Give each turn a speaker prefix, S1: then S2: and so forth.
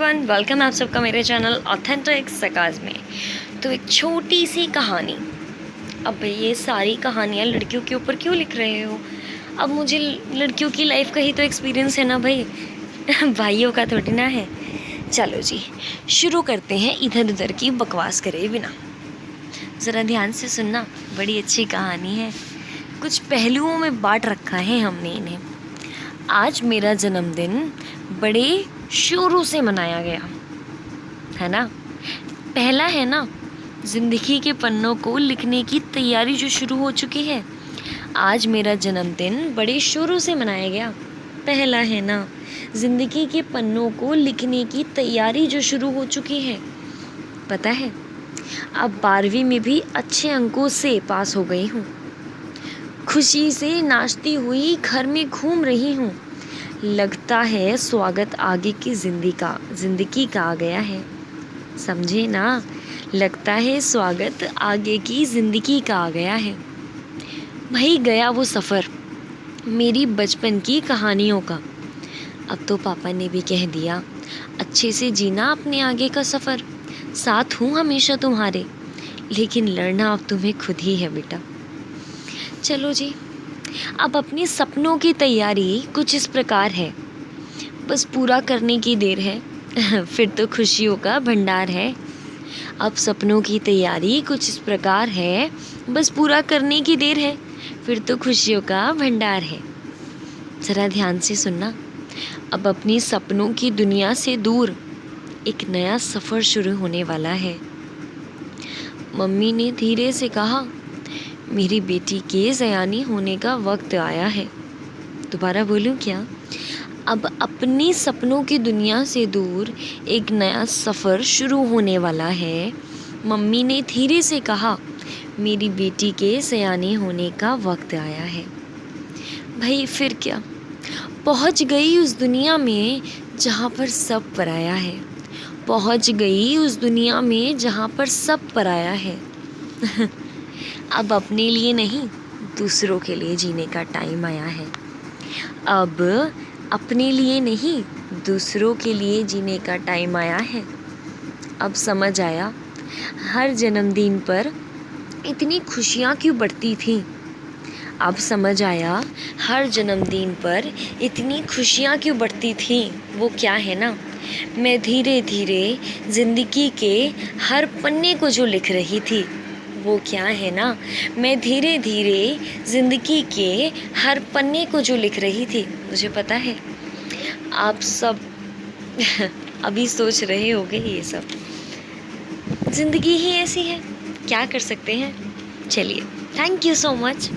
S1: Welcome आप सबका मेरे चैनल ऑथेंटिक सकाज में। तो एक छोटी सी कहानी। अब ये सारी कहानियाँ लड़कियों के ऊपर क्यों लिख रहे हो? अब मुझे लड़कियों की लाइफ का ही तो एक्सपीरियंस है ना भाई भाइयों का थोड़ी ना है। चलो जी, शुरू करते हैं इधर उधर की बकवास करे बिना। ज़रा ध्यान से सुनना, बड़ी अच्छी कहानी है। कुछ पहलुओं में बांट रखा है हमने इन्हें। आज मेरा जन्मदिन बड़े शोरों से मनाया गया है ना। पहला है ना, ज़िंदगी के पन्नों को लिखने की तैयारी जो शुरू हो चुकी है। आज मेरा जन्मदिन बड़े शोरों से मनाया गया। पहला है ना, ज़िंदगी के पन्नों को लिखने की तैयारी जो शुरू हो चुकी है। पता है, अब 12वीं में भी अच्छे अंकों से पास हो गई हूँ। खुशी से नाचती हुई घर में घूम रही हूँ। लगता है स्वागत आगे की ज़िंदगी का आ गया है। समझे ना, लगता है स्वागत आगे की ज़िंदगी का आ गया है। वही गया वो सफ़र मेरी बचपन की कहानियों का। अब तो पापा ने भी कह दिया, अच्छे से जीना अपने आगे का सफ़र। साथ हूँ हमेशा तुम्हारे, लेकिन लड़ना अब तुम्हें खुद ही है बेटा। चलो जी, अब अपने सपनों की तैयारी कुछ इस प्रकार है। बस पूरा करने की देर है फिर तो खुशियों का भंडार है। अब सपनों की तैयारी कुछ इस प्रकार है। बस पूरा करने की देर है, फिर तो खुशियों का भंडार है। ज़रा ध्यान से सुनना, अब अपनी सपनों की दुनिया से दूर एक नया सफ़र शुरू होने वाला है। मम्मी ने धीरे से कहा, मेरी बेटी के सयानी होने का वक्त आया है। दोबारा बोलूं क्या? अब अपनी सपनों की दुनिया से दूर एक नया सफ़र शुरू होने वाला है। मम्मी ने धीरे से कहा, मेरी बेटी के सयाने होने का वक्त आया है। भाई फिर क्या, पहुंच गई उस दुनिया में जहां पर सब पराया है। पहुंच गई उस दुनिया में जहां पर सब पराया है अब अपने लिए नहीं, दूसरों के लिए जीने का टाइम आया है। अब अपने लिए नहीं, दूसरों के लिए जीने का टाइम आया है। अब समझ आया, हर जन्मदिन पर इतनी खुशियाँ क्यों बढ़ती थीं। अब समझ आया, हर जन्मदिन पर इतनी खुशियाँ क्यों बढ़ती थीं। वो क्या है ना, मैं धीरे धीरे ज़िंदगी के हर पन्ने को जो लिख रही थी। वो क्या है ना, मैं धीरे धीरे ज़िंदगी के हर पन्ने को जो लिख रही थी। मुझे पता है आप सब अभी सोच रहे होंगे ये सब। ज़िंदगी ही ऐसी है, क्या कर सकते हैं। चलिए, थैंक यू सो मच।